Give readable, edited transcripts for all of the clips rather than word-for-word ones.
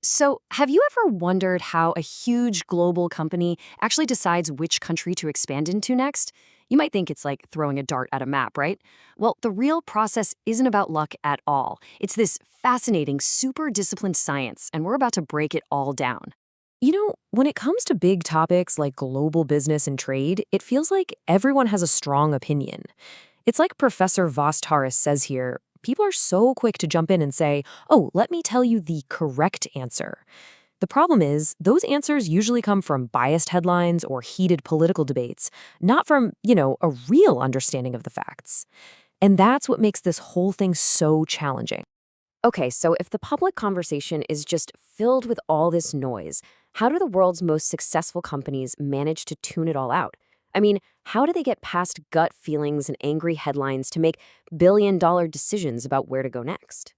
So, have you ever wondered how a huge global company actually decides which country to expand into next? You might think it's like throwing a dart at a map, right? Well, the real process isn't about luck at all. It's this fascinating, super disciplined science, and we're about to break it all down. When it comes to big topics like global business and trade, it feels like everyone has a strong opinion. It's like Professor Vostaris says here, people are so quick to jump in and say, oh, let me tell you the correct answer. The problem is, those answers usually come from biased headlines or heated political debates, not from, a real understanding of the facts. And that's what makes this whole thing so challenging. Okay, so if the public conversation is just filled with all this noise, how do the world's most successful companies manage to tune it all out? I mean, how do they get past gut feelings and angry headlines to make billion-dollar decisions about where to go next?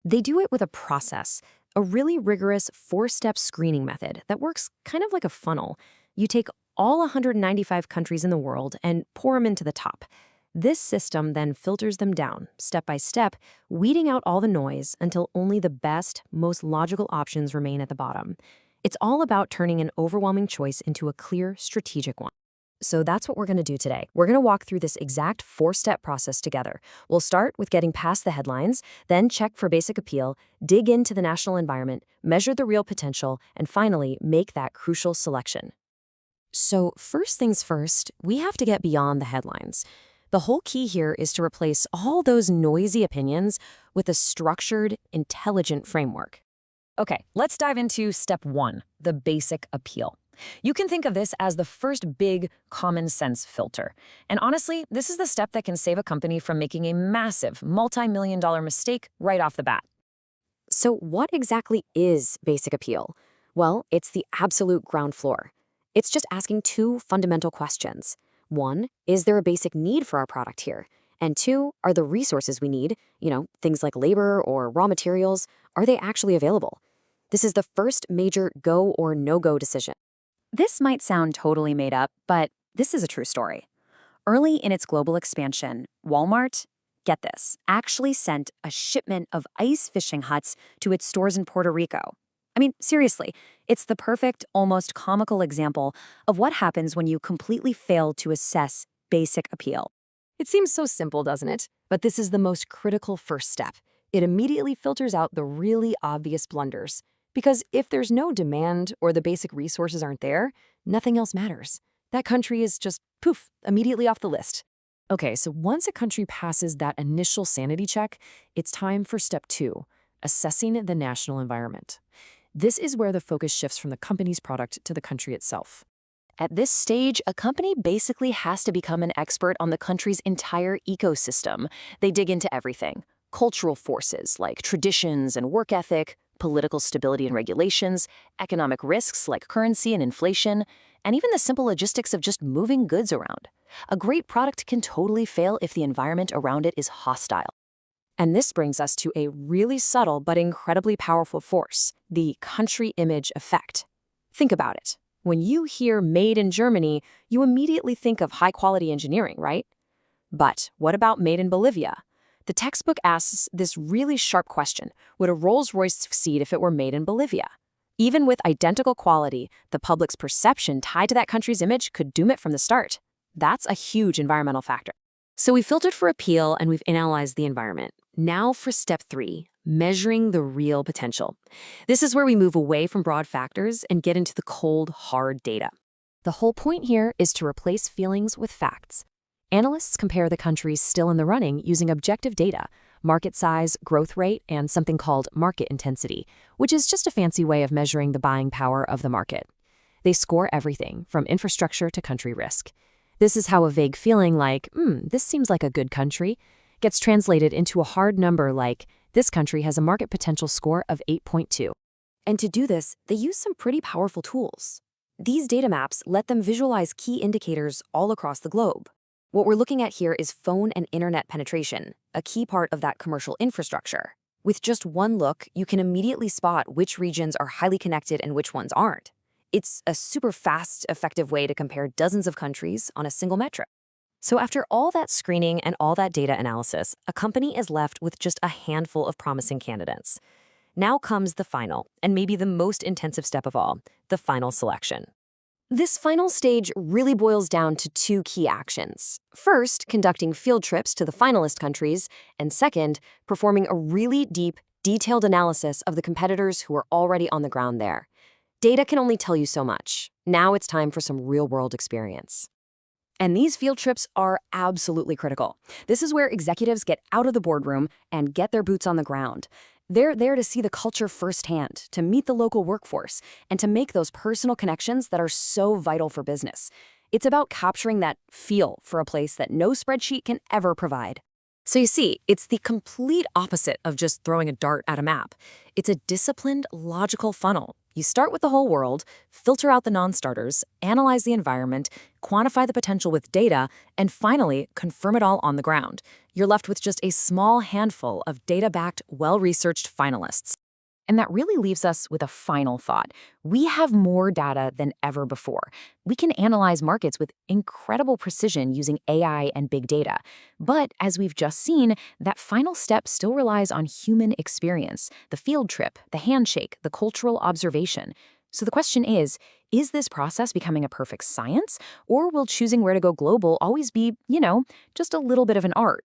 They do it with a process, a really rigorous four-step screening method that works kind of like a funnel. You take all 195 countries in the world and pour them into the top. This system then filters them down, step by step, weeding out all the noise until only the best, most logical options remain at the bottom. It's all about turning an overwhelming choice into a clear, strategic one. So that's what we're going to do today. We're going to walk through this exact four-step process together. We'll start with getting past the headlines, then check for basic appeal, dig into the national environment, measure the real potential, and finally, make that crucial selection. So first things first, we have to get beyond the headlines. The whole key here is to replace all those noisy opinions with a structured, intelligent framework. Okay, let's dive into step one, the basic appeal. You can think of this as the first big common sense filter. And honestly, this is the step that can save a company from making a massive multi-million-dollar mistake right off the bat. So what exactly is basic appeal? Well, it's the absolute ground floor. It's just asking two fundamental questions. One, is there a basic need for our product here? And two, are the resources we need, things like labor or raw materials, are they actually available? This is the first major go or no-go decision. This might sound totally made up, but this is a true story. Early in its global expansion, Walmart, get this, actually sent a shipment of ice fishing huts to its stores in Puerto Rico. I mean, seriously, it's the perfect, almost comical example of what happens when you completely fail to assess basic appeal. It seems so simple, doesn't it? But this is the most critical first step. It immediately filters out the really obvious blunders. Because if there's no demand or the basic resources aren't there, nothing else matters. That country is just, poof, immediately off the list. Okay, so once a country passes that initial sanity check, it's time for step two, assessing the national environment. This is where the focus shifts from the company's product to the country itself. At this stage, a company basically has to become an expert on the country's entire ecosystem. They dig into everything: cultural forces like traditions and work ethic, political stability and regulations, economic risks like currency and inflation, and even the simple logistics of just moving goods around. A great product can totally fail if the environment around it is hostile. And this brings us to a really subtle but incredibly powerful force, the country image effect. Think about it. When you hear made in Germany, you immediately think of high-quality engineering, right? But what about made in Bolivia? The textbook asks this really sharp question: would a Rolls-Royce succeed if it were made in Bolivia? Even with identical quality, the public's perception tied to that country's image could doom it from the start. That's a huge environmental factor. So we filtered for appeal and we've analyzed the environment. Now for step three, measuring the real potential. This is where we move away from broad factors and get into the cold, hard data. The whole point here is to replace feelings with facts. Analysts compare the countries still in the running using objective data: market size, growth rate, and something called market intensity, which is just a fancy way of measuring the buying power of the market. They score everything from infrastructure to country risk. This is how a vague feeling like, this seems like a good country, gets translated into a hard number like, this country has a market potential score of 8.2. And to do this, they use some pretty powerful tools. These data maps let them visualize key indicators all across the globe. What we're looking at here is phone and internet penetration, a key part of that commercial infrastructure. With just one look, you can immediately spot which regions are highly connected and which ones aren't. It's a super fast, effective way to compare dozens of countries on a single metric. So after all that screening and all that data analysis, a company is left with just a handful of promising candidates. Now comes the final, and maybe the most intensive step of all, the final selection. This final stage really boils down to two key actions. First, conducting field trips to the finalist countries, and second, performing a really deep, detailed analysis of the competitors who are already on the ground there. Data can only tell you so much. Now it's time for some real-world experience. And these field trips are absolutely critical. This is where executives get out of the boardroom and get their boots on the ground. They're there to see the culture firsthand, to meet the local workforce, and to make those personal connections that are so vital for business. It's about capturing that feel for a place that no spreadsheet can ever provide. So you see, it's the complete opposite of just throwing a dart at a map. It's a disciplined, logical funnel. You start with the whole world, filter out the non-starters, analyze the environment, quantify the potential with data, and finally, confirm it all on the ground. You're left with just a small handful of data-backed, well-researched finalists. And that really leaves us with a final thought. We have more data than ever before. We can analyze markets with incredible precision using AI and big data. But as we've just seen, that final step still relies on human experience, the field trip, the handshake, the cultural observation. So the question is this process becoming a perfect science? Or will choosing where to go global always be, just a little bit of an art?